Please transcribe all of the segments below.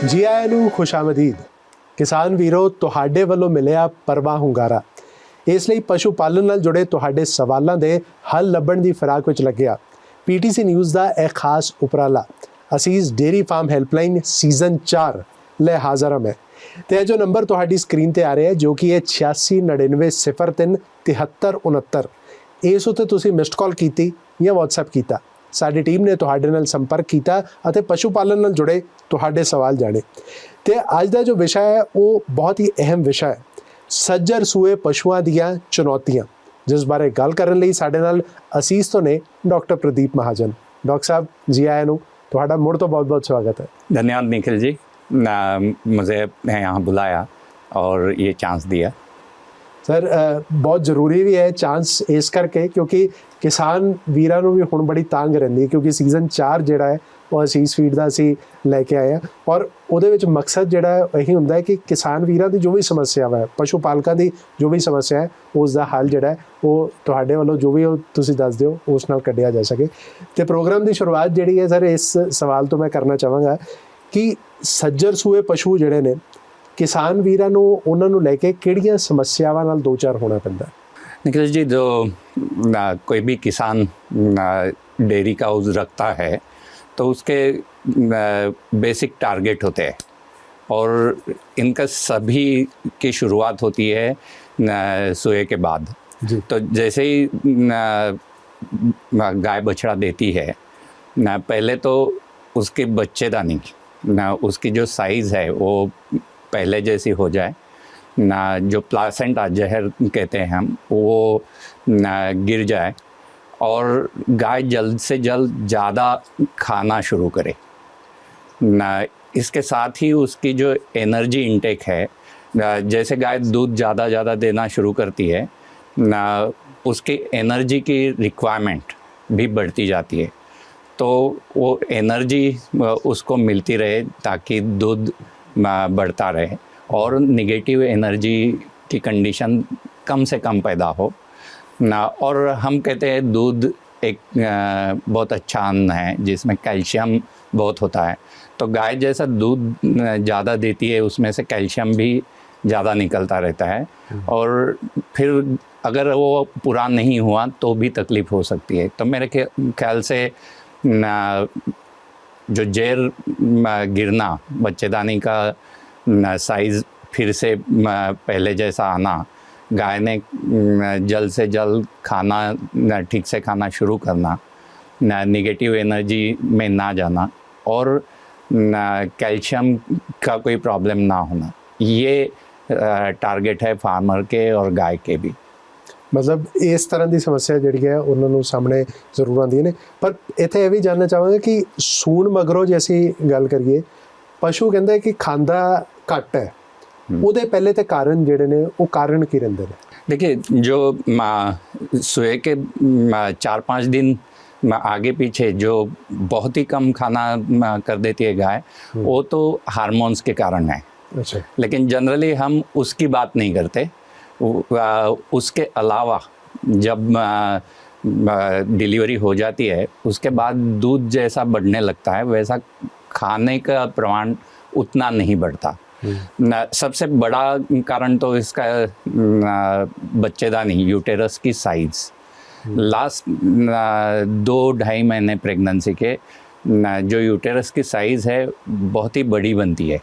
जी आए नू खुशामदीद। किसान वीरो तुहाडे ਵੱਲੋਂ ਮਿਲਿਆ ਪਰਵਾ ਹੁੰਗਾਰਾ। ਇਸ ਲਈ ਪਸ਼ੂ ਪਾਲਣ ਨਾਲ ਜੁੜੇ ਤੁਹਾਡੇ ਸਵਾਲਾਂ ਦੇ ਹੱਲ ਲੱਭਣ ਦੀ ਫਿਰਾਕ ਵਿੱਚ ਲੱਗਿਆ ਪੀਟੀਸੀ ਨਿਊਜ਼ ਦਾ ਇਹ ਖਾਸ ਉਪਰਾਲਾ ਅਸੀਸ ਡੇਰੀ ਫਾਰਮ ਹੈਲਪਲਾਈਨ ਸੀਜ਼ਨ 4 ਲੈ ਹਾਜ਼ਰ ਹਾਂ ਮੈਂ। ਤੇ ਜੋ ਨੰਬਰ ਤੁਹਾਡੀ ਸਕਰੀਨ ਤੇ ਆ ਰਿਹਾ ਹੈ ਜੋ ਕਿ ਹੈ 8699037369 ਇਸ ਉੱਤੇ ਤੁਸੀਂ ਮਿਸਡ ਕਾਲ ਕੀਤੀ ਜਾਂ WhatsApp ਕੀਤਾ। ਸਾਡੀ ਟੀਮ ਨੇ ਤੁਹਾਡੇ ਨਾਲ ਸੰਪਰਕ ਕੀਤਾ ਅਤੇ ਪਸ਼ੂ ਪਾਲਣ ਨਾਲ ਜੁੜੇ ਤੁਹਾਡੇ ਸਵਾਲ ਜਾਣੇ। ਤੇ ਅੱਜ ਦਾ ਜੋ ਵਿਸ਼ਾ ਹੈ ਉਹ ਬਹੁਤ ਹੀ ਅਹਿਮ ਵਿਸ਼ਾ ਹੈ, ਸੱਜਰ ਸੂਏ ਪਸ਼ੂਆਂ ਦੀਆਂ ਚੁਣੌਤੀਆਂ, ਜਿਸ ਬਾਰੇ ਗੱਲ ਕਰਨ ਲਈ ਸਾਡੇ ਨਾਲ ਅਸੀਸ ਤੋਂ ਨੇ ਡਾਕਟਰ ਪ੍ਰਦੀਪ ਮਹਾਜਨ। ਡਾਕਟਰ ਸਾਹਿਬ ਜੀ ਆਇਆਂ ਨੂੰ, ਤੁਹਾਡਾ ਮੁੜ ਤੋਂ बहुत बहुत स्वागत है। धन्यवाद निखिल जी, मुझे यहाँ बुलाया और ये चांस दिया। सर बहुत ਜ਼ਰੂਰੀ ਵੀ ਹੈ ਚਾਂਸ ਇਸ ਕਰਕੇ ਕਿਉਂਕਿ ਕਿਸਾਨ ਵੀਰਾਂ ਨੂੰ ਵੀ ਹੁਣ ਬੜੀ ਤਾਂਗ ਰਹਿੰਦੀ ਹੈ ਕਿਉਂਕਿ ਸੀਜ਼ਨ 4 ਜਿਹੜਾ ਹੈ ਉਹ ਅਸੀਸ ਫੀਡ ਦਾ ਅਸੀਂ ਲੈ ਕੇ ਆਏ ਹਾਂ ਔਰ ਉਹਦੇ ਵਿੱਚ ਮਕਸਦ ਜਿਹੜਾ ਇਹੀ ਹੁੰਦਾ ਹੈ ਕਿ ਕਿਸਾਨ ਵੀਰਾਂ ਦੀ ਜੋ ਵੀ ਸਮੱਸਿਆਵਾਂ ਹੈ, ਪਸ਼ੂ ਪਾਲਕਾਂ ਦੀ ਜੋ ਵੀ ਸਮੱਸਿਆ ਹੈ ਉਸ ਦਾ ਹੱਲ ਜਿਹੜਾ ਹੈ ਉਹ ਤੁਹਾਡੇ ਵੱਲੋਂ ਜੋ ਵੀ ਉਹ ਤੁਸੀਂ ਦੱਸ ਦਿਓ ਉਸ ਨਾਲ ਕੱਢਿਆ ਜਾ ਸਕੇ। ਤੇ ਪ੍ਰੋਗਰਾਮ ਦੀ ਸ਼ੁਰੂਆਤ ਜਿਹੜੀ ਹੈ ਸਰ ਇਸ ਸਵਾਲ ਤੋਂ ਮੈਂ ਕਰਨਾ ਚਾਹਾਂਗਾ ਕਿ ਸੱਜਰ ਸੂਏ ਪਸ਼ੂ ਜਿਹੜੇ ਨੇ किसान वीरां नूं उन्हां नूं लैके किहड़ियां समस्यावां नाल दो चार होना पैंदा? निखिल जी, जो कोई भी किसान डेयरी काउज रखता है तो उसके बेसिक टारगेट होते हैं और इनका सभी की शुरुआत होती है सोए के बाद जी। तो जैसे ही गाय बछड़ा देती है पहले तो उसके बच्चेदानी उसकी जो साइज़ है वो पहले जैसी हो जाए ना, जो प्लासेंटा जहर कहते हैं हम वो गिर जाए और गाय जल्द से जल्द ज़्यादा खाना शुरू करे ना। इसके साथ ही उसकी जो एनर्जी इनटेक है, जैसे गाय दूध ज़्यादा देना शुरू करती है ना, उसकी एनर्जी की रिक्वायरमेंट भी बढ़ती जाती है। तो वो एनर्जी उसको मिलती रहे ताकि दूध बढ़ता रहे और निगेटिव एनर्जी की कंडीशन कम से कम पैदा हो ना। और हम कहते हैं दूध एक बहुत अच्छा अन्न है जिसमें कैल्शियम बहुत होता है, तो गाय जैसा दूध ज़्यादा देती है उसमें से कैल्शियम भी ज़्यादा निकलता रहता है और फिर अगर वो पूरा नहीं हुआ तो भी तकलीफ़ हो सकती है। तो मेरे ख्याल से जो जहर गिरना, बच्चेदानी का साइज़ फिर से पहले जैसा आना, गाय ने जल्द से जल्द खाना ठीक से खाना शुरू करना, निगेटिव एनर्जी में ना जाना और कैल्शियम का कोई प्रॉब्लम ना होना, ये टारगेट है फार्मर के और गाय के भी। मतलब इस तरह की समस्या जी है उन्होंने सामने जरूर आती ने। पर इत्थे यह भी जानना चाहांगा कि सूण मगरों जैसी गल करिए पशु कहता है कि खांदा घट है, उहदे पहले तो कारण जिहड़े ने वो कारण की रहिंदे ने? देखिए, जो सोए के 4-5 दिन आगे पीछे जो बहुत ही कम खाना कर देती है गाय, वो तो हार्मोन्स के कारण है। अच्छा। लेकिन जनरली हम उसकी बात नहीं करते। उसके अलावा जब डिलीवरी हो जाती है उसके बाद दूध जैसा बढ़ने लगता है वैसा खाने का प्रमाण उतना नहीं बढ़ता। सबसे बड़ा कारण तो इसका बच्चेदानी, यूटेरस की साइज़। लास्ट 2-2.5 महीने प्रेगनेंसी के जो यूटेरस की साइज़ है बहुत ही बड़ी बनती है।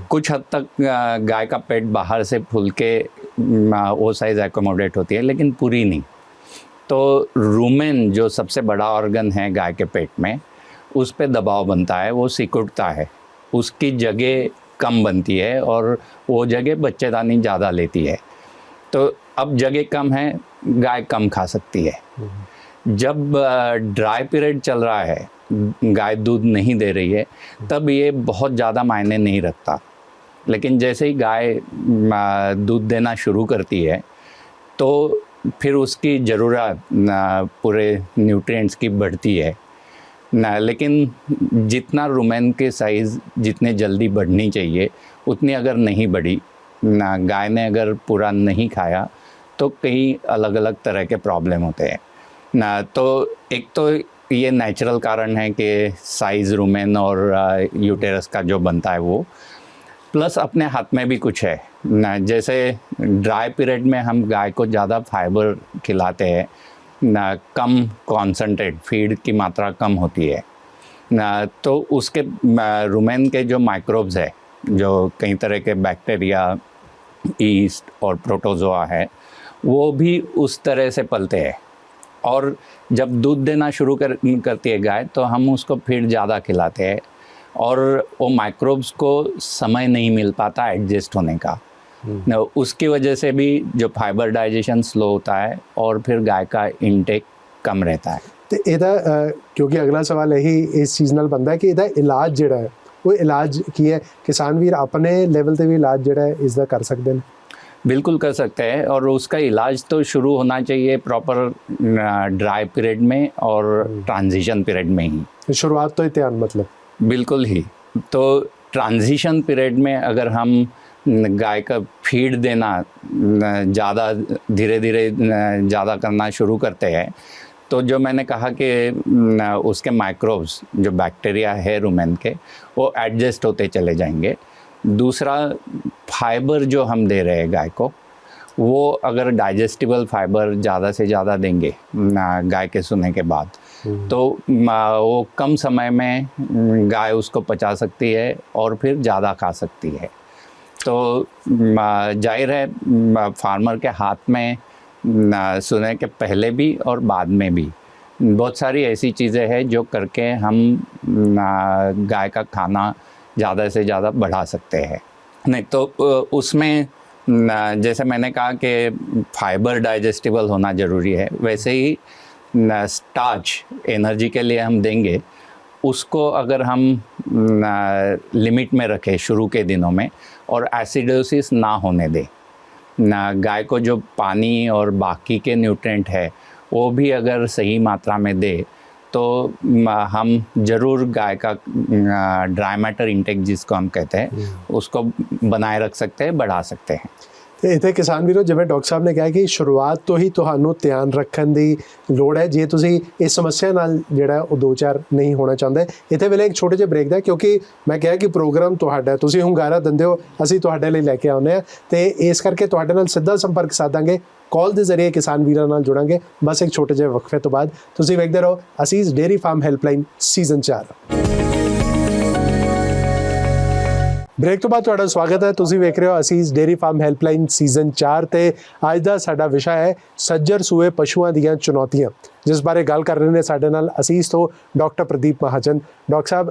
कुछ हद तक गाय का पेट बाहर से फूल के वो साइज़ एकोमोडेट होती है लेकिन पूरी नहीं। तो रूमेन जो सबसे बड़ा ऑर्गन है गाय के पेट में, उस पे दबाव बनता है, वो सिकुड़ता है, उसकी जगह कम बनती है और वो जगह बच्चेदानी ज़्यादा लेती है। तो अब जगह कम है, गाय कम खा सकती है। जब ड्राई पीरियड चल रहा है, गाय दूध नहीं दे रही है, तब ये बहुत ज़्यादा मायने नहीं रखता। लेकिन जैसे ही गाय दूध देना शुरू करती है तो फिर उसकी ज़रूरत पूरे न्यूट्रिएंट्स की बढ़ती है ना। लेकिन जितना रुमेन के साइज़ जितने जल्दी बढ़नी चाहिए उतनी अगर नहीं बढ़ी ना, गाय ने अगर पूरा नहीं खाया तो कई अलग अलग तरह के प्रॉब्लम होते हैं ना। तो एक तो ये नेचुरल कारण है कि साइज़ रुमेन और यूटेरस का जो बनता है वो, प्लस अपने हाथ में भी कुछ है ना। जैसे ड्राई पीरियड में हम गाय को ज़्यादा फाइबर खिलाते हैं ना, कम कॉन्सेंट्रेट फीड की मात्रा कम होती है ना, तो उसके रुमेन के जो माइक्रोब्स है, जो कई तरह के बैक्टीरिया, ईस्ट और प्रोटोजोआ है, वो भी उस तरह से पलते हैं। और जब दूध देना शुरू करती है गाय, तो हम उसको फीड ज़्यादा खिलाते हैं और वो माइक्रोब्स को समय नहीं मिल पाता एडजस्ट होने का। उसकी वजह से भी जो फाइबर डाइजेशन स्लो होता है और फिर गाय का इनटेक कम रहता है। ਤੇ ਇਹਦਾ ਕਿਉਂਕਿ ਅਗਲਾ ਸਵਾਲ ਇਹੀ ਇਸ ਚੀਜ਼ ਨਾਲ ਬਣਦਾ ਹੈ ਕਿ ਇਹਦਾ ਇਲਾਜ ਜਿਹੜਾ ਹੈ ਉਹ ਇਲਾਜ ਕੀ ਹੈ? ਕਿਸਾਨ ਵੀਰ ਆਪਣੇ ਲੈਵਲ ਤੇ ਵੀ ਇਲਾਜ ਜਿਹੜਾ ਹੈ ਇਸ ਦਾ ਕਰ ਸਕਦੇ ਨੇ? बिल्कुल कर सकते हैं, और उसका इलाज तो शुरू होना चाहिए प्रॉपर ड्राई पीरियड में और ट्रांजिशन पीरियड में ही। शुरुआत तो ही ध्यान मतलब बिल्कुल ही। तो ट्रांजिशन पीरियड में अगर हम गाय का फीड देना ज़्यादा धीरे धीरे ज़्यादा करना शुरू करते हैं, तो जो मैंने कहा कि उसके माइक्रोब्स जो बैक्टीरिया है रुमेन के, वो एडजस्ट होते चले जाएंगे। दूसरा, फाइबर जो हम दे रहे हैं गाय को, वो अगर डाइजेस्टिबल फाइबर ज़्यादा से ज़्यादा देंगे गाय के सोने के बाद, तो वो कम समय में गाय उसको पचा सकती है और फिर ज़्यादा खा सकती है। तो जाहिर है फार्मर के हाथ में सोने के पहले भी और बाद में भी बहुत सारी ऐसी चीज़ें हैं जो करके हम गाय का खाना ज़्यादा से ज़्यादा बढ़ा सकते हैं। नहीं तो उसमें जैसे मैंने कहा कि फाइबर डाइजेस्टिबल होना ज़रूरी है, वैसे ही स्टार्च एनर्जी के लिए हम देंगे, उसको अगर हम लिमिट में रखें शुरू के दिनों में और एसिडोसिस ना होने दें, ना गाय को जो पानी और बाकी के न्यूट्रिएंट है वो भी अगर सही मात्रा में दे, तो हम ज़रूर गाय का ड्राई मैटर इंटेक जिसको हम कहते हैं उसको बनाए रख सकते हैं, बढ़ा सकते हैं। ਤੇ ਇੱਥੇ ਕਿਸਾਨ ਵੀਰੋ, ਜਿਵੇਂ ਡਾਕਟਰ ਸਾਹਿਬ ਨੇ ਕਿਹਾ ਕਿ ਸ਼ੁਰੂਆਤ ਤੋਂ ਹੀ ਤੁਹਾਨੂੰ ਧਿਆਨ ਰੱਖਣ ਦੀ ਲੋੜ ਹੈ ਜੇ ਤੁਸੀਂ ਇਸ ਸਮੱਸਿਆ ਨਾਲ ਜਿਹੜਾ ਉਹ ਦੋ ਚਾਰ ਨਹੀਂ ਹੋਣਾ ਚਾਹੁੰਦੇ। ਇੱਥੇ ਵੇਲੇ ਇੱਕ ਛੋਟੇ ਜਿਹੇ ਬ੍ਰੇਕ ਦਾ, ਕਿਉਂਕਿ ਮੈਂ ਕਿਹਾ ਕਿ ਪ੍ਰੋਗਰਾਮ ਤੁਹਾਡਾ, ਤੁਸੀਂ ਹੁੰਗਾਰਾ ਦਿੰਦੇ ਹੋ, ਅਸੀਂ ਤੁਹਾਡੇ ਲਈ ਲੈ ਕੇ ਆਉਂਦੇ ਹਾਂ, ਤੇ ਇਸ ਕਰਕੇ ਤੁਹਾਡੇ ਨਾਲ ਸਿੱਧਾ ਸੰਪਰਕ ਸਾਧਾਂਗੇ, ਕਾਲ ਦੇ ਜ਼ਰੀਏ ਕਿਸਾਨ ਵੀਰਾਂ ਨਾਲ ਜੁੜਾਂਗੇ। ਬਸ ਇੱਕ ਛੋਟੇ ਜਿਹੇ ਵਕਫੇ ਤੋਂ ਬਾਅਦ ਤੁਸੀਂ ਵੇਖਦੇ ਰਹੋ Asees dairy farm helpline season 4। Break तो बाद तुहाडा स्वागत है। तुसीं वेख रहे हो असीस डेयरी फार्म हैल्पलाइन सीजन 4 ਤੇ ਅੱਜ ਦਾ ਸਾਡਾ ਵਿਸ਼ਾ ਹੈ ਸੱਜਰ ਸੂਏ ਪਸ਼ੂਆਂ ਦੀਆਂ ਚੁਣੌਤੀਆਂ, ਜਿਸ ਬਾਰੇ ਗੱਲ ਕਰ ਰਹੇ ਨੇ ਸਾਡੇ ਨਾਲ ਅਸੀਸ ਤੋਂ ਡਾਕਟਰ ਪ੍ਰਦੀਪ ਮਹਾਜਨ। ਡਾਕਟਰ ਸਾਹਿਬ,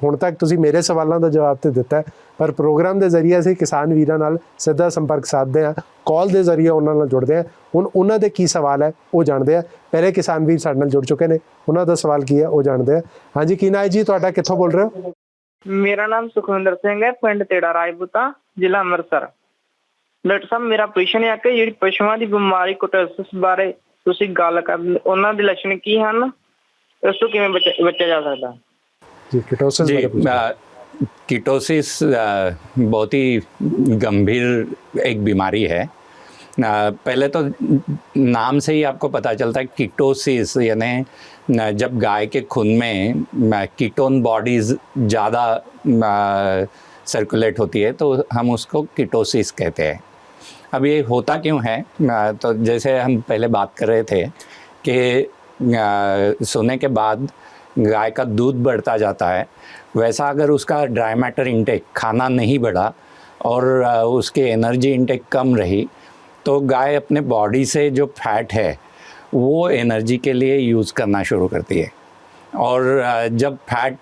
ਹੁਣ ਤੱਕ ਤੁਸੀਂ ਮੇਰੇ ਸਵਾਲਾਂ ਦਾ ਜਵਾਬ ਤੇ ਦਿੱਤਾ, ਪਰ ਪ੍ਰੋਗਰਾਮ ਦੇ ਜ਼ਰੀਏ ਅਸੀਂ ਕਿਸਾਨ ਵੀਰਾਂ ਨਾਲ ਸਿੱਧਾ ਸੰਪਰਕ ਸਾਧਦੇ ਹਾਂ, ਕਾਲ ਦੇ ਜ਼ਰੀਏ ਉਹਨਾਂ ਨਾਲ ਜੁੜਦੇ ਹਾਂ। ਹੁਣ ਉਹਨਾਂ ਦੇ ਕੀ ਸਵਾਲ ਹੈ ਉਹ ਜਾਣਦੇ ਆ। ਪਹਿਲੇ ਕਿਸਾਨ ਵੀਰ ਸਾਡੇ ਨਾਲ ਜੁੜ ਚੁੱਕੇ ਨੇ, ਉਹਨਾਂ ਦਾ ਸਵਾਲ ਕੀ ਹੈ ਉਹ ਜਾਣਦੇ ਆ। ਹਾਂਜੀ, ਕੀ ਨਾਂ ਹੈ ਜੀ ਤੁਹਾਡਾ, ਕਿੱਥੋਂ ਬੋਲ ਰਹੇ ਹੋ? मेरा नाम सुखविंदर सिंह है, पिंड तेड़ा राजपूता, जिला अमृतसर। डॉक्टर साहब, मेरा प्रश्न है कि ਜਿਹੜੀ ਪਸ਼ੂਆਂ ਦੀ ਬਿਮਾਰੀ ਕੋਟੋਸਿਸ ਬਾਰੇ ਤੁਸੀਂ ਗੱਲ ਕਰਦੇ, ਉਹਨਾਂ ਦੇ ਲੱਛਣ ਕੀ ਹਨ, ਉਸ ਤੋਂ ਕਿਵੇਂ ਬਚਿਆ ਜਾ ਸਕਦਾ? जी, कीटोसिस जी, बारे पूछिए। कीटोसिस बहुत ही गंभीर एक बीमारी है। पहले तो नाम से ही आपको पता चलता है कीटोसिस, यानी जब गाय के खून में कीटोन बॉडीज़ ज़्यादा सर्कुलेट होती है तो हम उसको कीटोसिस कहते हैं। अब ये होता क्यों है? तो जैसे हम पहले बात कर रहे थे कि सोने के बाद गाय का दूध बढ़ता जाता है, वैसा अगर उसका ड्राई मैटर इंटेक, खाना नहीं बढ़ा और उसकी एनर्जी इंटेक कम रही, तो गाय अपने बॉडी से जो फैट है वो एनर्जी के लिए यूज़ करना शुरू करती है। और जब फैट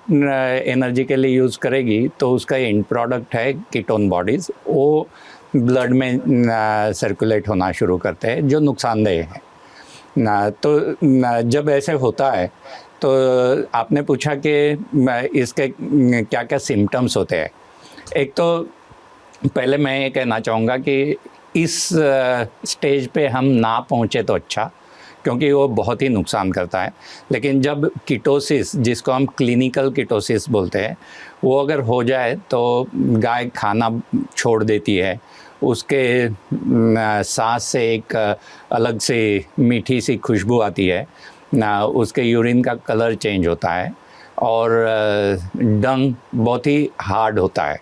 एनर्जी के लिए यूज़ करेगी तो उसका एंड प्रोडक्ट है कीटोन बॉडीज़, वो ब्लड में सर्कुलेट होना शुरू करते हैं, जो नुकसानदेह है। तो जब ऐसे होता है तो आपने पूछा कि इसके क्या क्या सिम्टम्स होते हैं। एक तो पहले मैं ये कहना चाहूँगा कि इस स्टेज पे हम ना पहुँचे तो अच्छा, क्योंकि वो बहुत ही नुकसान करता है। लेकिन जब कीटोसिस, जिसको हम क्लिनिकल कीटोसिस बोलते हैं, वो अगर हो जाए तो गाय खाना छोड़ देती है, उसके सांस से एक अलग से मीठी सी खुशबू आती है ना उसके यूरिन का कलर चेंज होता है और डंग बहुत ही हार्ड होता है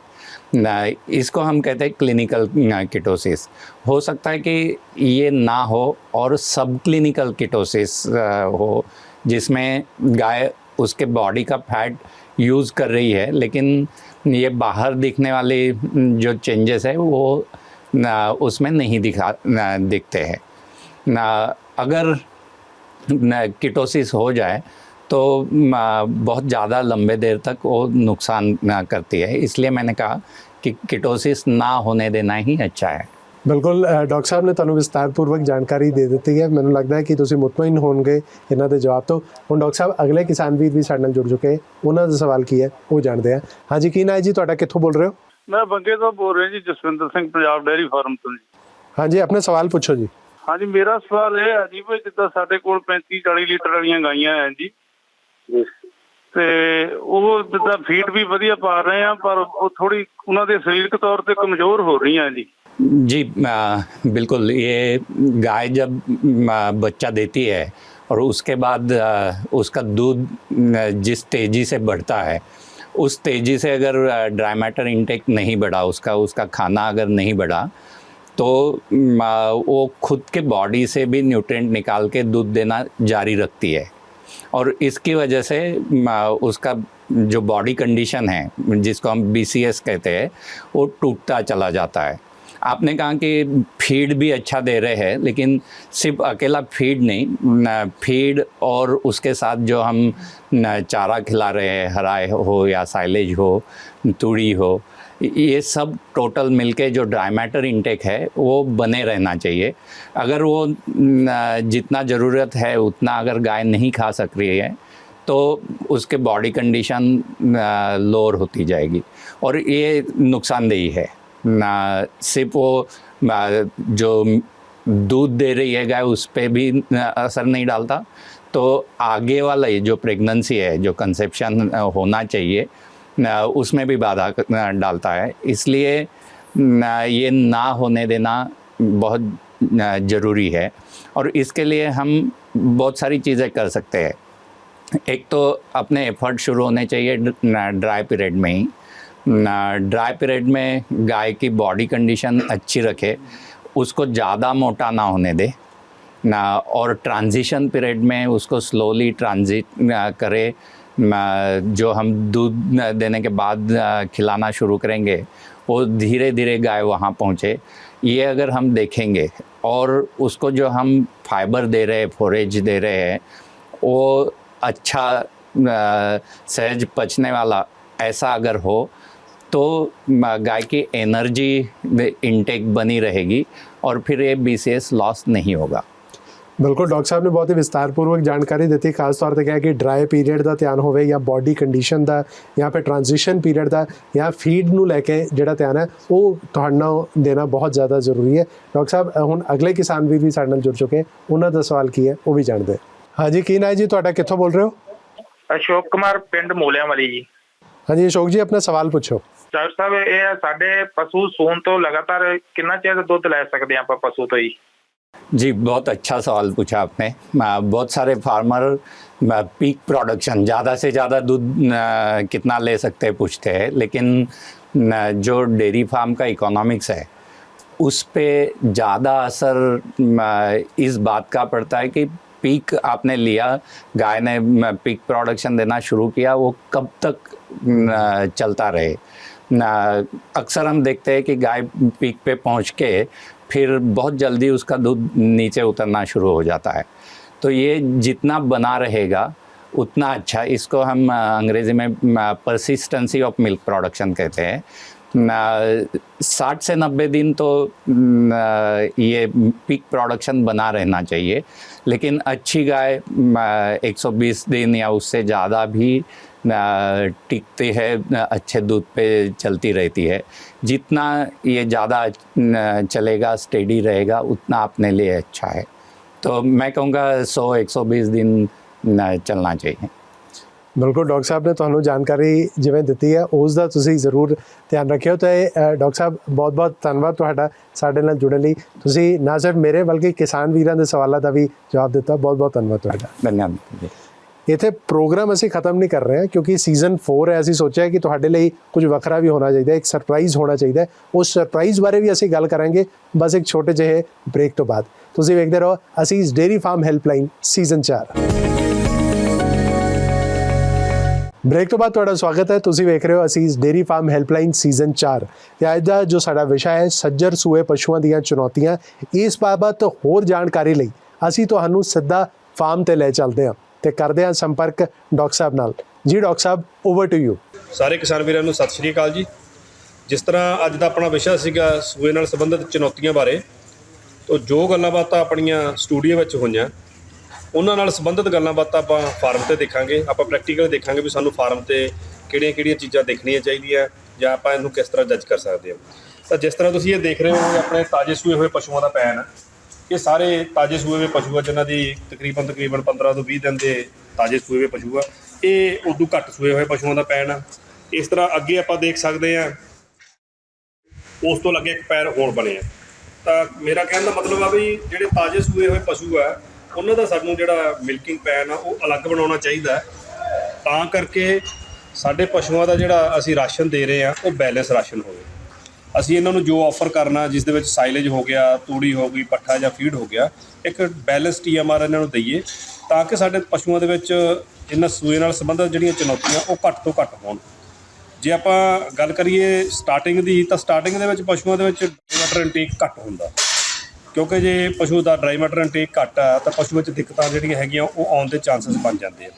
ना। इसको हम कहते हैं क्लिनिकल कीटोसिस। हो सकता है कि ये ना हो और सब क्लिनिकल कीटोसिस हो, जिसमें गाय उसके बॉडी का फैट यूज़ कर रही है, लेकिन ये बाहर दिखने वाले जो चेंजेस है वो उसमें नहीं दिखते हैं ना। अगर कीटोसिस हो जाए तो बहुत ज़्यादा लंबे देर तक वो नुकसान करती है। इसलिए मैंने कहा कि कीटोसिस ना होने देना ही अच्छा है। ਬਿਲਕੁਲ ਡਾਕਟਰ ਸਾਹਿਬ ਨੇ ਤੁਹਾਨੂੰ ਵਿਸਤਾਰਪੂਰਵਕ ਜਾਣਕਾਰੀ ਦੇ ਦਿੱਤੀ ਹੈ। ਮੈਨੂੰ ਲੱਗਦਾ ਹੈ ਕਿ ਤੁਸੀਂ ਮੁਤਮਈਨ ਹੋਣਗੇ ਇਹਨਾਂ ਦੇ ਜਵਾਬ ਤੋਂ। ਹੁਣ ਡਾਕਟਰ ਸਾਹਿਬ ਅਗਲੇ ਕਿਸਾਨ ਵੀਰ ਵੀ ਸਾਡੇ ਨਾਲ ਜੁੜ ਚੁੱਕੇ, ਉਹਨਾਂ ਦਾ ਸਵਾਲ ਕੀ ਹੈ ਉਹ ਜਾਣਦੇ ਹਾਂ। ਹਾਂਜੀ, ਕੀ ਨਾਂ ਹੈ ਜੀ ਤੁਹਾਡਾ, ਕਿੱਥੋਂ ਬੋਲ ਰਹੇ ਹੋ? ਮੈਂ ਬੰਗੇ ਤੋਂ ਬੋਲ ਰਿਹਾ ਜੀ, ਜਸਵਿੰਦਰ ਸਿੰਘ, ਪੰਜਾਬ ਡੇਅਰੀ ਫਾਰਮ ਤੋਂ ਜੀ। ਹਾਂਜੀ, ਆਪਣਾ ਸਵਾਲ ਪੁੱਛੋ ਜੀ। ਹਾਂਜੀ, ਮੇਰਾ ਸਵਾਲ ਇਹ ਹੈ ਜੀ ਵੀ ਜਿੱਦਾਂ ਸਾਡੇ ਕੋਲ 35-40 ਲੀਟਰ ਵਾਲੀਆਂ ਗਾਈਆਂ ਹੈ ਜੀ, ਤੇ ਉਹ ਜਿੱਦਾਂ ਫੀਡ ਵੀ ਵਧੀਆ ਪਾ ਰਹੇ ਆ, ਪਰ ਉਹ ਥੋੜੀ ਉਹਨਾਂ ਦੇ ਸਰੀਰਕ ਤੌਰ ਤੇ ਕਮਜ਼ੋਰ ਹੋ ਰਹੀਆਂ ਜੀ। जी बिल्कुल। ये गाय जब बच्चा देती है और उसके बाद उसका दूध जिस तेज़ी से बढ़ता है, उस तेज़ी से अगर ड्राई मैटर इंटेक नहीं बढ़ा, उसका खाना अगर नहीं बढ़ा, तो वो खुद के बॉडी से भी न्यूट्रिएंट निकाल के दूध देना जारी रखती है। और इसकी वजह से उसका जो बॉडी कंडीशन है, जिसको हम BCS कहते हैं, वो टूटता चला जाता है। आपने कहा कि फीड भी अच्छा दे रहे हैं, लेकिन सिर्फ अकेला फीड नहीं, फीड और उसके साथ जो हम चारा खिला रहे हैं, हराए हो या साइलेज हो, तूड़ी हो, ये सब टोटल मिलके जो ड्राई मैटर इंटेक है वो बने रहना चाहिए। अगर वो जितना ज़रूरत है उतना अगर गाय नहीं खा सक रही है तो उसके बॉडी कंडीशन लोअर होती जाएगी और ये नुकसानदेही है ना। सिर्फ वो जो दूध दे रही है गाय उस पर भी असर नहीं डालता, तो आगे वाला ये जो प्रेगनेंसी है, जो कंसेप्शन होना चाहिए, उसमें भी बाधा डालता है। इसलिए ये ना होने देना बहुत ज़रूरी है और इसके लिए हम बहुत सारी चीज़ें कर सकते हैं। एक तो अपने एफर्ट शुरू होने चाहिए ड्राई पीरियड में ही। ड्राई पीरियड में गाय की बॉडी कंडीशन अच्छी रखे, उसको ज़्यादा मोटा ना होने दे ना, और ट्रांजिशन पीरियड में उसको स्लोली ट्रांजिट करे। जो हम दूध देने के बाद खिलाना शुरू करेंगे वो धीरे धीरे गाय वहाँ पहुँचे। ये अगर हम देखेंगे और उसको जो हम फाइबर दे रहे हैं, फोरेज दे रहे हैं, वो अच्छा सहज पचने वाला ऐसा अगर हो तो गाय की एनर्जी इंटेक बनी रहेगी और फिर ये BCS लॉस नहीं होगा। ਬਿਲਕੁਲ ਡਾਕਟਰ ਸਾਹਿਬ ਨੇ ਬਹੁਤ ਹੀ ਵਿਸਤਾਰਪੂਰਵਕ ਜਾਣਕਾਰੀ ਦਿੱਤੀ। ਖਾਸ ਤੌਰ ਤੇ ਕਿਹਾ ਕਿ ਡਰਾਈ ਪੀਰੀਅਡ ਦਾ ਧਿਆਨ ਹੋਵੇ ਜਾਂ ਬਾਡੀ ਕੰਡੀਸ਼ਨ ਦਾ ਜਾਂ ਫਿਰ ਟ੍ਰਾਂਜੀਸ਼ਨ ਪੀਰੀਅਡ ਦਾ ਜਾਂ ਫੀਡ ਨੂੰ ਲੈ ਕੇ ਜਿਹੜਾ ਧਿਆਨ ਹੈ ਉਹ ਤੁਹਾਨੂੰ ਦੇਣਾ ਬਹੁਤ ਜ਼ਿਆਦਾ ਜ਼ਰੂਰੀ ਹੈ। ਡਾਕਟਰ ਸਾਹਿਬ ਹੁਣ ਅਗਲੇ ਕਿਸਾਨ ਵੀਰ ਵੀ ਸਾਡੇ ਨਾਲ ਜੁੜ ਚੁੱਕੇ, ਉਹਨਾਂ ਦਾ ਸਵਾਲ ਕੀ ਹੈ ਉਹ ਵੀ ਜਾਣਦੇ। ਹਾਂਜੀ, ਕੀ ਨਾਂ ਹੈ ਜੀ ਤੁਹਾਡਾ, ਕਿੱਥੋਂ ਬੋਲ ਰਹੇ ਹੋ? ਅਸ਼ੋਕ ਕੁਮਾਰ, ਪਿੰਡ ਮੂਲਿਆਂ ਵਾਲੀ ਜੀ। ਹਾਂਜੀ ਅਸ਼ੋਕ ਜੀ, ਆਪਣਾ ਸਵਾਲ ਪੁੱਛੋ। ਡਾਕਟਰ ਸਾਹਿਬ, ਇਹ ਸਾਡੇ ਪਸ਼ੂ ਸੂਣ ਤੋਂ ਲਗਾਤਾਰ ਕਿੰਨਾ ਚਿਰ ਦੁੱਧ ਲੈ ਸਕਦੇ ਆਪਾਂ ਪਸ਼ੂ ਤੋਂ ਜੀ? जी, बहुत अच्छा सवाल पूछा आपने। बहुत सारे फार्मर पीक प्रोडक्शन, ज़्यादा से ज़्यादा दूध कितना ले सकते हैं पूछते हैं, लेकिन जो डेयरी फार्म का इकोनॉमिक्स है उस पे ज़्यादा असर इस बात का पड़ता है कि पीक आपने लिया, गाय ने पीक प्रोडक्शन देना शुरू किया, वो कब तक चलता रहे। अक्सर हम देखते हैं कि गाय पीक पे पहुंच के फिर बहुत जल्दी उसका दूध नीचे उतरना शुरू हो जाता है। तो ये जितना बना रहेगा उतना अच्छा। इसको हम अंग्रेज़ी में परसिस्टेंसी ऑफ मिल्क प्रोडक्शन कहते हैं। 60 से 90 दिन तो ये पीक प्रोडक्शन बना रहना चाहिए, लेकिन अच्छी गाय 120 दिन या उससे ज़्यादा भी टिकती है, अच्छे दूध पे चलती रहती है। जितना ये ज़्यादा चलेगा, स्टेडी रहेगा, उतना अपने लिए अच्छा है। तो मैं कहूँगा 100-120 दिन चलना चाहिए। ਬਿਲਕੁਲ ਡਾਕਟਰ ਸਾਹਿਬ ਨੇ ਤੁਹਾਨੂੰ ਜਾਣਕਾਰੀ ਜਿਵੇਂ ਦਿੱਤੀ ਹੈ ਉਸ ਦਾ ਤੁਸੀਂ ਜ਼ਰੂਰ ਧਿਆਨ ਰੱਖਿਓ। ਤੇ ਡਾਕਟਰ ਸਾਹਿਬ ਬਹੁਤ ਬਹੁਤ ਧੰਨਵਾਦ ਤੁਹਾਡਾ ਸਾਡੇ ਨਾਲ ਜੁੜਨ ਲਈ। ਤੁਸੀਂ ਨਾ ਸਿਰਫ ਮੇਰੇ ਬਲਕਿ ਕਿਸਾਨ ਵੀਰਾਂ ਦੇ ਸਵਾਲਾਂ ਦਾ ਵੀ ਜਵਾਬ ਦਿੱਤਾ। ਬਹੁਤ ਬਹੁਤ ਧੰਨਵਾਦ ਤੁਹਾਡਾ। धन्यवाद। ਇੱਥੇ ਪ੍ਰੋਗਰਾਮ ਅਸੀਂ ਖਤਮ ਨਹੀਂ ਕਰ ਰਹੇ ਹਾਂ ਕਿਉਂਕਿ ਸੀਜ਼ਨ 4 ਹੈ। ਅਸੀਂ ਸੋਚਿਆ ਕਿ ਤੁਹਾਡੇ ਲਈ ਕੁਝ ਵੱਖਰਾ ਵੀ ਹੋਣਾ ਚਾਹੀਦਾ, ਇੱਕ ਸਰਪ੍ਰਾਈਜ਼ ਹੋਣਾ ਚਾਹੀਦਾ। ਉਸ ਸਰਪ੍ਰਾਈਜ਼ ਬਾਰੇ ਵੀ ਅਸੀਂ ਗੱਲ ਕਰਾਂਗੇ ਬਸ ਇੱਕ ਛੋਟੇ ਜਿਹੇ ਬ੍ਰੇਕ ਤੋਂ ਬਾਅਦ। ਤੁਸੀਂ ਵੇਖਦੇ ਰਹੋ Asees dairy farm helpline season 4। Break ਤੋਂ ਬਾਅਦ ਤੁਹਾਡਾ ਸਵਾਗਤ ਹੈ। ਤੁਸੀਂ ਵੇਖ ਰਹੇ ਹੋ ਅਸੀਸ ਡੇਅਰੀ ਫਾਰਮ ਹੈਲਪਲਾਈਨ ਸੀਜ਼ਨ 4 ਤੇ ਅੱਜ ਦਾ ਜੋ ਸਾਡਾ ਵਿਸ਼ਾ ਹੈ ਸੱਜਰ ਸੂਏ ਪਸ਼ੂਆਂ ਦੀਆਂ ਚੁਣੌਤੀਆਂ। ਇਸ ਬਾਬਤ ਹੋਰ ਜਾਣਕਾਰੀ ਲਈ ਅਸੀਂ ਤੁਹਾਨੂੰ ਸਿੱਧਾ ਫਾਰਮ ਤੇ ਲੈ ਚੱਲਦੇ ਹਾਂ ਤੇ ਕਰਦੇ ਹਾਂ ਸੰਪਰਕ ਡਾਕਟਰ ਸਾਹਿਬ ਨਾਲ। ਜੀ doctor Sahib, over to you. ਸਾਰੇ ਕਿਸਾਨ ਵੀਰਾਂ ਨੂੰ ਸਤਿ ਸ਼੍ਰੀ ਅਕਾਲ ਜੀ। ਜਿਸ ਤਰ੍ਹਾਂ ਅੱਜ ਦਾ ਆਪਣਾ ਵਿਸ਼ਾ ਸੀਗਾ ਸੂਏ ਨਾਲ ਸੰਬੰਧਿਤ ਚੁਣੌਤੀਆਂ ਬਾਰੇ, ਤੋਂ ਜੋ ਗੱਲਾਂ ਬਾਤਾਂ ਆਪਣੀਆਂ ਸਟੂਡੀਓ ਵਿੱਚ ਹੋਈਆਂ ਉਹਨਾਂ ਨਾਲ ਸੰਬੰਧਿਤ ਗੱਲਾਂ ਬਾਤਾਂ ਆਪਾਂ ਫਾਰਮ ਤੇ ਦੇਖਾਂਗੇ। ਆਪਾਂ ਪ੍ਰੈਕਟੀਕਲ ਦੇਖਾਂਗੇ ਵੀ ਸਾਨੂੰ ਫਾਰਮ ਤੇ ਕਿਹੜੀਆਂ ਚੀਜ਼ਾਂ ਦੇਖਣੀਆਂ ਚਾਹੀਦੀਆਂ ਜਾਂ ਆਪਾਂ ਇਹਨੂੰ ਕਿਸ ਤਰ੍ਹਾਂ ਜੱਜ ਕਰ ਸਕਦੇ ਹਾਂ। ਤਾਂ ਜਿਸ ਤਰ੍ਹਾਂ ਤੁਸੀਂ ਇਹ ਦੇਖ ਰਹੇ ਹੋ ਆਪਣੇ ਤਾਜ਼ੇ ਸੂਏ ਹੋਏ ਪਸ਼ੂਆਂ ਦਾ ਪੈਨ ਹੈ। ਇਹ ਸਾਰੇ ਤਾਜ਼ੇ ਸੂਏ ਹੋਏ ਪਸ਼ੂ ਆ ਜਿਨ੍ਹਾਂ ਦੀ ਤਕਰੀਬਨ 15 ਤੋਂ 20 ਦਿਨ ਦੇ ਤਾਜ਼ੇ ਸੂਏ ਹੋਏ ਪਸ਼ੂ ਆ। ਇਹ ਉਦੋਂ ਘੱਟ ਸੂਏ ਹੋਏ ਪਸ਼ੂਆਂ ਦਾ ਪੈਨ ਆ। ਇਸ ਤਰ੍ਹਾਂ ਅੱਗੇ ਆਪਾਂ ਦੇਖ ਸਕਦੇ ਹਾਂ ਉਸ ਤੋਂ ਲੱਗੇ ਇੱਕ ਪੈਰ ਹੋਰ ਬਣੇ ਆ। ਤਾਂ ਮੇਰਾ ਕਹਿਣ ਦਾ ਮਤਲਬ ਆ ਵੀ ਜਿਹੜੇ ਤਾਜ਼ੇ ਸੂਏ ਹੋਏ ਪਸ਼ੂ ਆ ਉਹਨਾਂ ਦਾ ਸਾਨੂੰ ਜਿਹੜਾ ਮਿਲਕਿੰਗ ਪੈਨ ਆ ਉਹ ਅਲੱਗ ਬਣਾਉਣਾ ਚਾਹੀਦਾ। ਤਾਂ ਕਰਕੇ ਸਾਡੇ ਪਸ਼ੂਆਂ ਦਾ ਜਿਹੜਾ ਅਸੀਂ ਰਾਸ਼ਨ ਦੇ ਰਹੇ ਆ ਉਹ ਬੈਲੈਂਸ ਰਾਸ਼ਨ ਹੋਵੇ। ਅਸੀਂ ਇਹਨਾਂ ਨੂੰ ਜੋ ਆਫਰ ਕਰਨਾ ਜਿਸ ਦੇ ਵਿੱਚ ਸਾਈਲੇਜ ਹੋ ਗਿਆ, ਤੂੜੀ ਹੋ ਗਈ, ਪੱਠਾ ਜਾਂ ਫੀਡ ਹੋ ਗਿਆ, ਇੱਕ ਬੈਲੈਂਸ TMR ਇਹਨਾਂ ਨੂੰ ਦਈਏ ਤਾਂ ਕਿ ਸਾਡੇ ਪਸ਼ੂਆਂ ਦੇ ਵਿੱਚ ਇਹਨਾਂ ਸੂਏ ਨਾਲ ਸੰਬੰਧਿਤ ਜਿਹੜੀਆਂ ਚੁਣੌਤੀਆਂ ਉਹ ਘੱਟ ਤੋਂ ਘੱਟ ਹੋਣ। ਜੇ ਆਪਾਂ ਗੱਲ ਕਰੀਏ ਸਟਾਰਟਿੰਗ ਦੀ ਤਾਂ ਸਟਾਰਟਿੰਗ ਦੇ ਵਿੱਚ ਪਸ਼ੂਆਂ ਦੇ ਵਿੱਚ ਵਾਟਰ ਇਨਟੇਕ ਘੱਟ ਹੁੰਦਾ ਕਿਉਂਕਿ ਜੇ ਪਸ਼ੂ ਦਾ ਡਰਾਈ ਮੈਟਰ ਇਨਟੇਕ ਘੱਟ ਆ ਤਾਂ ਪਸ਼ੂ ਵਿੱਚ ਦਿੱਕਤਾਂ ਜਿਹੜੀਆਂ ਹੈਗੀਆਂ ਉਹ ਆਉਣ ਦੇ ਚਾਂਸਸ ਬਣ ਜਾਂਦੇ ਆ।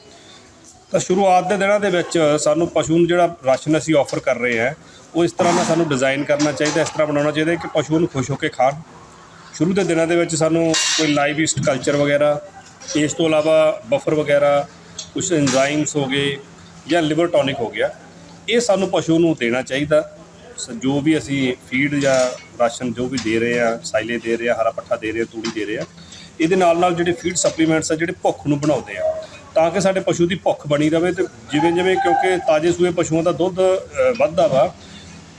ਤਾਂ ਸ਼ੁਰੂਆਤ ਦੇ ਦਿਨਾਂ ਦੇ ਵਿੱਚ ਸਾਨੂੰ ਪਸ਼ੂ ਨੂੰ ਜਿਹੜਾ ਰਾਸ਼ਨ ਅਸੀਂ ਆਫਰ ਕਰ ਰਹੇ ਹਾਂ ਉਹ ਇਸ ਤਰ੍ਹਾਂ ਦਾ ਸਾਨੂੰ ਡਿਜ਼ਾਈਨ ਕਰਨਾ ਚਾਹੀਦਾ, ਇਸ ਤਰ੍ਹਾਂ ਬਣਾਉਣਾ ਚਾਹੀਦਾ ਕਿ ਪਸ਼ੂ ਨੂੰ ਖੁਸ਼ ਹੋ ਕੇ ਖਾਣ। ਸ਼ੁਰੂ ਦੇ ਦਿਨਾਂ ਦੇ ਵਿੱਚ ਸਾਨੂੰ ਕੋਈ ਲਾਈਵ ਈਸਟ ਕਲਚਰ ਵਗੈਰਾ, ਇਸ ਤੋਂ ਇਲਾਵਾ ਬਫਰ ਵਗੈਰਾ, ਕੁਛ ਐਂਜ਼ਾਈਮਸ ਹੋ ਗਏ ਜਾਂ ਲਿਵਰ ਟੌਨਿਕ ਹੋ ਗਿਆ, ਇਹ ਸਾਨੂੰ ਪਸ਼ੂ ਨੂੰ ਦੇਣਾ ਚਾਹੀਦਾ। ਜੋ ਵੀ ਅਸੀਂ ਫੀਡ ਜਾਂ ਰਾਸ਼ਨ ਜੋ ਵੀ ਦੇ ਰਹੇ ਹਾਂ, ਸਾਈਲੇ ਦੇ ਰਹੇ ਹਾਂ, ਹਰਾ ਪੱਠਾ ਦੇ ਰਹੇ ਹਾਂ, ਤੂੜੀ ਦੇ ਰਹੇ ਹਾਂ, ਇਹਦੇ ਨਾਲ ਜਿਹੜੇ ਫੀਡ ਸਪਲੀਮੈਂਟਸ ਆ ਜਿਹੜੇ ਭੁੱਖ ਨੂੰ ਬਣਾਉਂਦੇ ਆ ਤਾਂ ਕਿ ਸਾਡੇ ਪਸ਼ੂ ਦੀ ਭੁੱਖ ਬਣੀ ਰਹੇ। ਅਤੇ ਜਿਵੇਂ ਕਿਉਂਕਿ ਤਾਜ਼ੇ ਸੂਏ ਪਸ਼ੂਆਂ ਦਾ ਦੁੱਧ ਵੱਧਦਾ ਵਾ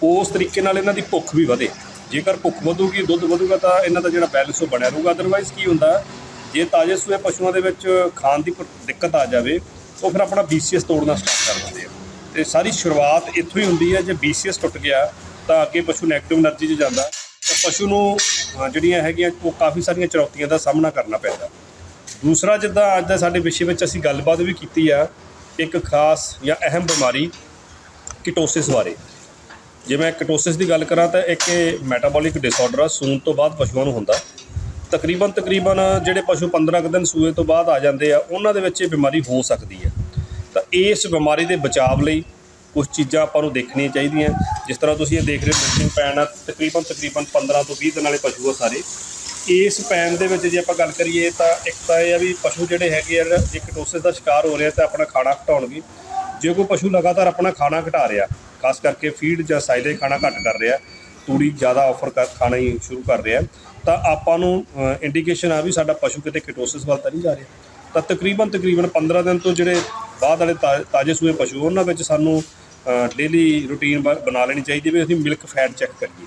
ਉਸ ਤਰੀਕੇ ਨਾਲ ਇਹਨਾਂ ਦੀ ਭੁੱਖ ਵੀ ਵਧੇ। ਜੇਕਰ ਭੁੱਖ ਵਧੂਗੀ, ਦੁੱਧ ਵਧੂਗਾ ਤਾਂ ਇਹਨਾਂ ਦਾ ਜਿਹੜਾ ਬੈਲੈਂਸ ਉਹ ਬਣਿਆ ਰਹੂਗਾ। ਅਦਰਵਾਈਜ਼ ਕੀ ਹੁੰਦਾ, ਜੇ ਤਾਜ਼ੇ ਸੂਏ ਪਸ਼ੂਆਂ ਦੇ ਵਿੱਚ ਖਾਣ ਦੀ ਦਿੱਕਤ ਆ ਜਾਵੇ ਉਹ ਫਿਰ ਆਪਣਾ BCS ਤੋੜਨਾ ਸਟਾਰਟ ਕਰ ਦਿੰਦੇ ਆ। ਅਤੇ ਸਾਰੀ ਸ਼ੁਰੂਆਤ ਇੱਥੋਂ ਹੀ ਹੁੰਦੀ ਹੈ। ਜੇ BCS ਟੁੱਟ ਗਿਆ ਤਾਂ ਅੱਗੇ ਪਸ਼ੂ ਨੈਗੇਟਿਵ એનર્ਜੀ 'ਚ ਜਾਂਦਾ ਤਾਂ ਪਸ਼ੂ ਨੂੰ ਜਿਹੜੀਆਂ ਹੈਗੀਆਂ ਉਹ ਕਾਫੀ ਸਾਰੀਆਂ ਚੁਣੌਤੀਆਂ ਦਾ ਸਾਹਮਣਾ ਕਰਨਾ ਪੈਂਦਾ। ਦੂਸਰਾ, ਜਿੱਦਾਂ ਅੱਜ ਦਾ ਸਾਡੇ ਵਿਸ਼ੇ ਵਿੱਚ ਅਸੀਂ ਗੱਲਬਾਤ ਵੀ ਕੀਤੀ ਆ ਇੱਕ ਖਾਸ ਜਾਂ ਅਹਿਮ ਬਿਮਾਰੀ ਕੀਟੋਸਿਸ ਬਾਰੇ। ਜੇ ਮੈਂ ਕੀਟੋਸਿਸ ਦੀ ਗੱਲ ਕਰਾਂ ਤਾਂ ਇੱਕ ਮੈਟਾਬੋਲਿਕ ਡਿਸਆਰਡਰ ਆ, ਸੂਣ ਤੋਂ ਬਾਅਦ ਪਸ਼ੂਆਂ ਨੂੰ ਹੁੰਦਾ। ਤਕਰੀਬਨ ਜਿਹੜੇ ਪਸ਼ੂ 15 ਕੁ ਦਿਨ ਸੂਏ ਤੋਂ ਬਾਅਦ ਆ ਜਾਂਦੇ ਆ ਉਹਨਾਂ ਦੇ ਵਿੱਚ ਇਹ ਬਿਮਾਰੀ ਹੋ ਸਕਦੀ ਹੈ। ਤਾਂ ਇਸ ਬਿਮਾਰੀ ਦੇ ਬਚਾਅ ਲਈ ਕੁਝ ਚੀਜ਼ਾਂ ਆਪਾਂ ਨੂੰ ਦੇਖਣੀਆਂ ਚਾਹੀਦੀਆਂ। ਜਿਸ ਤਰ੍ਹਾਂ ਤੁਸੀਂ ਇਹ ਦੇਖ ਰਹੇ ਹੋ ਮਿਲਕਿੰਗ ਪੈਨ ਆ, ਤਕਰੀਬਨ 15 ਤੋਂ 20 ਦਿਨ ਵਾਲੇ ਪਸ਼ੂ ਆ ਸਾਰੇ। ਇਸ ਪੈਨ ਦੇ ਵਿੱਚ ਜੇ ਆਪਾਂ ਗੱਲ ਕਰੀਏ ਤਾਂ ਇੱਕ ਤਾਂ ਇਹ ਆ ਵੀ ਪਸ਼ੂ ਜਿਹੜੇ ਹੈਗੇ ਆ ਜੇ ਕੀਟੋਸਿਸ ਦਾ ਸ਼ਿਕਾਰ ਹੋ ਰਿਹਾ ਤਾਂ ਆਪਣਾ ਖਾਣਾ ਘਟਾਉਣਗੇ। ਜੇ ਕੋਈ ਪਸ਼ੂ ਲਗਾਤਾਰ ਆਪਣਾ ਖਾਣਾ ਘਟਾ ਰਿਹਾ, ਖਾਸ ਕਰਕੇ ਫੀਡ ਜਾਂ ਸਾਈਲੇਜ ਖਾਣਾ ਘੱਟ ਕਰ ਰਿਹਾ, ਤੂੜੀ ਜ਼ਿਆਦਾ ਆਫਰ ਖਾਣਾ ਹੀ ਸ਼ੁਰੂ ਕਰ ਰਿਹਾ, ਤਾਂ ਆਪਾਂ ਨੂੰ ਇੰਡੀਕੇਸ਼ਨ ਆ ਵੀ ਸਾਡਾ ਪਸ਼ੂ ਕਿਤੇ ਕੀਟੋਸਿਸ ਵੱਲ ਤਾਂ ਨਹੀਂ ਜਾ ਰਿਹਾ। ਤਾਂ ਤਕਰੀਬਨ 15 ਦਿਨ ਤੋਂ ਜਿਹੜੇ ਬਾਅਦ ਵਾਲੇ ਤਾਜ਼ੇ ਸੂਏ ਪਸ਼ੂ ਉਹਨਾਂ ਵਿੱਚ ਸਾਨੂੰ ਡੇਲੀ ਰੂਟੀਨ ਬਣਾ ਲੈਣੀ ਚਾਹੀਦੀ ਵੀ ਅਸੀਂ ਮਿਲਕ ਫੈਟ ਚੈੱਕ ਕਰੀਏ।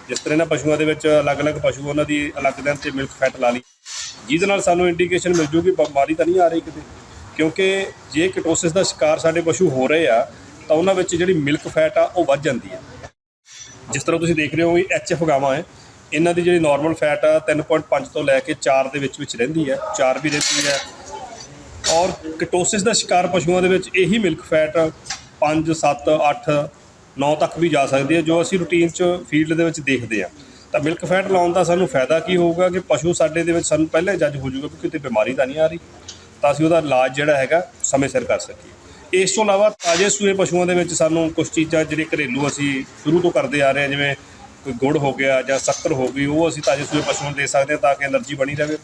ਜਿਸ ਤਰ੍ਹਾਂ ਇਹਨਾਂ ਪਸ਼ੂਆਂ ਦੇ ਵਿੱਚ ਅਲੱਗ-ਅਲੱਗ ਪਸ਼ੂ ਉਹਨਾਂ ਦੀ ਅਲੱਗ ਦਿਨ 'ਤੇ ਮਿਲਕ ਫੈਟ ਲਾ ਲਈ, ਜਿਹਦੇ ਨਾਲ ਸਾਨੂੰ ਇੰਡੀਕੇਸ਼ਨ ਮਿਲ ਜੂਗੀ ਬਿਮਾਰੀ ਤਾਂ ਨਹੀਂ ਆ ਰਹੀ ਕਿਤੇ। ਕਿਉਂਕਿ ਜੇ ਕੀਟੋਸਿਸ ਦਾ ਸ਼ਿਕਾਰ ਸਾਡੇ ਪਸ਼ੂ ਹੋ ਰਹੇ ਆ ਤਾਂ ਉਹਨਾਂ ਵਿੱਚ ਜਿਹੜੀ ਮਿਲਕ ਫੈਟ ਆ ਉਹ ਵੱਧ ਜਾਂਦੀ ਹੈ। ਜਿਸ ਤਰ੍ਹਾਂ ਤੁਸੀਂ ਦੇਖ ਰਹੇ ਹੋ ਵੀ HF ਗਾਵਾਂ ਹੈ, ਇਹਨਾਂ ਦੀ ਜਿਹੜੀ ਨਾਰਮਲ ਫੈਟ ਆ 3.5 ਤੋਂ ਲੈ ਕੇ 4 ਦੇ ਵਿੱਚ ਰਹਿੰਦੀ ਹੈ, 4 ਵੀ ਰਹਿੰਦੀ ਹੈ। ਔਰ ਕੀਟੋਸਿਸ ਦਾ ਸ਼ਿਕਾਰ ਪਸ਼ੂਆਂ ਦੇ ਵਿੱਚ ਇਹੀ ਮਿਲਕ ਫੈਟ 5, 7, 8, 9 ਤੱਕ ਵੀ ਜਾ ਸਕਦੀ ਹੈ, ਜੋ ਅਸੀਂ ਰੂਟੀਨ 'ਚ ਫੀਲਡ ਦੇ ਵਿੱਚ ਦੇਖਦੇ ਹਾਂ। ਤਾਂ ਮਿਲਕ ਫੈਟ ਲਾਉਣ ਦਾ ਸਾਨੂੰ ਫਾਇਦਾ ਕੀ ਹੋਊਗਾ ਕਿ ਪਸ਼ੂ ਸਾਡੇ ਦੇ ਵਿੱਚ ਸਾਨੂੰ ਪਹਿਲਾਂ ਹੀ ਜੱਜ ਹੋ ਜਾਊਗਾ ਕਿ ਕਿਤੇ ਬਿਮਾਰੀ ਤਾਂ ਨਹੀਂ ਆ ਰਹੀ, ਤਾਂ ਅਸੀਂ ਉਹਦਾ ਇਲਾਜ ਜਿਹੜਾ ਹੈਗਾ ਸਮੇਂ ਸਿਰ ਕਰ ਸਕੀਏ। ਇਸ ਤੋਂ ਇਲਾਵਾ ਤਾਜ਼ੇ ਸੂਏ ਪਸ਼ੂਆਂ ਦੇ ਵਿੱਚ ਸਾਨੂੰ ਕੁਝ ਚੀਜ਼ਾਂ ਜਿਹੜੇ ਘਰੇਲੂ ਅਸੀਂ ਸ਼ੁਰੂ ਤੋਂ ਕਰਦੇ ਆ ਰਹੇ ਹਾਂ, ਜਿਵੇਂ ਕੋਈ ਗੁੜ ਹੋ ਗਿਆ ਜਾਂ ਸ਼ੱਕਰ ਹੋ ਗਈ, ਉਹ ਅਸੀਂ ਤਾਜ਼ੇ ਸੂਏ ਪਸ਼ੂਆਂ ਨੂੰ ਦੇ ਸਕਦੇ ਹਾਂ ਤਾਂ ਕਿ ਐਨਰਜੀ ਬਣੀ ਰਹੇ।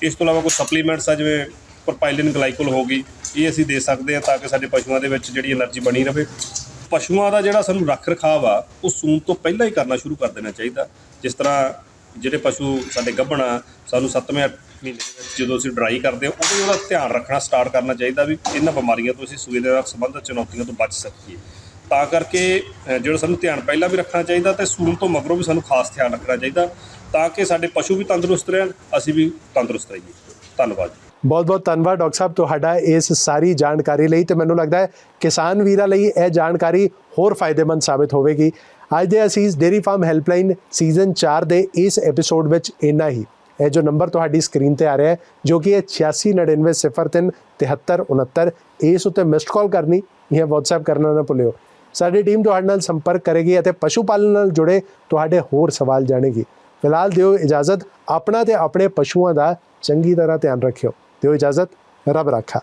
ਇਸ ਤੋਂ ਇਲਾਵਾ ਕੋਈ ਸਪਲੀਮੈਂਟਸ ਆ ਜਿਵੇਂ ਪ੍ਰੋਪਾਈਲਿਨ ਗਲਾਈਕੋਲ ਹੋ ਗਈ, ਇਹ ਅਸੀਂ ਦੇ ਸਕਦੇ ਹਾਂ ਤਾਂ ਕਿ ਸਾਡੇ ਪਸ਼ੂਆਂ ਦੇ ਵਿੱਚ ਜਿਹੜੀ ਐਨਰਜੀ ਬਣੀ ਰਹੇ। ਪਸ਼ੂਆਂ ਦਾ ਜਿਹੜਾ ਸਾਨੂੰ ਰੱਖ ਰਖਾਵ ਆ ਉਹ ਸੂਣ ਤੋਂ ਪਹਿਲਾਂ ਹੀ ਕਰਨਾ ਸ਼ੁਰੂ ਕਰ ਦੇਣਾ ਚਾਹੀਦਾ। ਜਿਸ ਤਰ੍ਹਾਂ ਜਿਹੜੇ ਪਸ਼ੂ ਸਾਡੇ ਗੱਭਣ ਆ, ਸਾਨੂੰ 7ਵੇਂ ਮਹੀਨੇ ਦੇ ਵਿੱਚ ਜਦੋਂ ਅਸੀਂ ਡਰਾਈ ਕਰਦੇ ਹਾਂ ਉਦੋਂ ਉਹਦਾ ਧਿਆਨ ਰੱਖਣਾ ਸਟਾਰਟ ਕਰਨਾ ਚਾਹੀਦਾ ਵੀ ਇਹਨਾਂ ਬਿਮਾਰੀਆਂ ਤੋਂ ਅਸੀਂ ਸੂਏ ਦੇ ਨਾਲ ਸੰਬੰਧਿਤ ਚੁਣੌਤੀਆਂ ਤੋਂ ਬਚ ਸਕੀਏ। ਤਾਂ ਕਰਕੇ ਜਿਹੜਾ ਸਾਨੂੰ ਧਿਆਨ ਪਹਿਲਾਂ ਵੀ ਰੱਖਣਾ ਚਾਹੀਦਾ ਤੇ ਸੂਣ ਤੋਂ ਮਗਰੋਂ ਵੀ ਸਾਨੂੰ ਖਾਸ ਧਿਆਨ ਰੱਖਣਾ ਚਾਹੀਦਾ ਤਾਂ ਕਿ ਸਾਡੇ ਪਸ਼ੂ ਵੀ ਤੰਦਰੁਸਤ ਰਹਿਣ, ਅਸੀਂ ਵੀ ਤੰਦਰੁਸਤ ਰਹੀਏ। ਧੰਨਵਾਦ। ਬਹੁਤ ਬਹੁਤ ਧੰਨਵਾਦ ਡਾਕਟਰ ਸਾਹਿਬ ਤੁਹਾਡਾ ਇਸ ਸਾਰੀ ਜਾਣਕਾਰੀ ਲਈ, ਤੇ ਮੈਨੂੰ ਲੱਗਦਾ ਹੈ ਕਿਸਾਨ ਵੀਰਾਂ ਲਈ ਇਹ ਜਾਣਕਾਰੀ ਹੋਰ ਫਾਇਦੇਮੰਦ ਸਾਬਿਤ ਹੋਵੇਗੀ। ਅੱਜ ਦੇ ਅਸੀਸ ਡੇਅਰੀ ਫਾਰਮ ਹੈਲਪਲਾਈਨ ਸੀਜ਼ਨ 4 ਦੇ ਇਸ ਐਪੀਸੋਡ ਵਿੱਚ ਇੰਨਾ ਹੀ। ਇਹ ਜੋ ਨੰਬਰ ਤੁਹਾਡੀ ਸਕਰੀਨ ਤੇ ਆ ਰਿਹਾ ਹੈ ਜੋ ਕਿ ਹੈ 8699037369, ਇਸ ਉੱਤੇ ਮਿਸਡ ਕਾਲ ਕਰਨੀ ਜਾਂ WhatsApp ਕਰਨਾ ਨਾ ਭੁੱਲਿਓ। ਸਾਡੀ ਟੀਮ ਤੁਹਾਡੇ ਨਾਲ ਸੰਪਰਕ ਕਰੇਗੀ ਅਤੇ ਪਸ਼ੂ ਪਾਲਣ ਨਾਲ ਜੁੜੇ ਤੁਹਾਡੇ ਹੋਰ ਸਵਾਲ ਜਾਣੇਗੀ। ਫਿਲਹਾਲ ਦਿਓ ਇਜਾਜ਼ਤ, ਆਪਣਾ ਤੇ ਆਪਣੇ ਪਸ਼ੂਆਂ ਦਾ ਚੰਗੀ ਤਰ੍ਹਾਂ ਧਿਆਨ ਰੱਖਿਓ। ਦਿਓ ਇਜਾਜ਼ਤ, ਰੱਬ ਰਾਖਾ।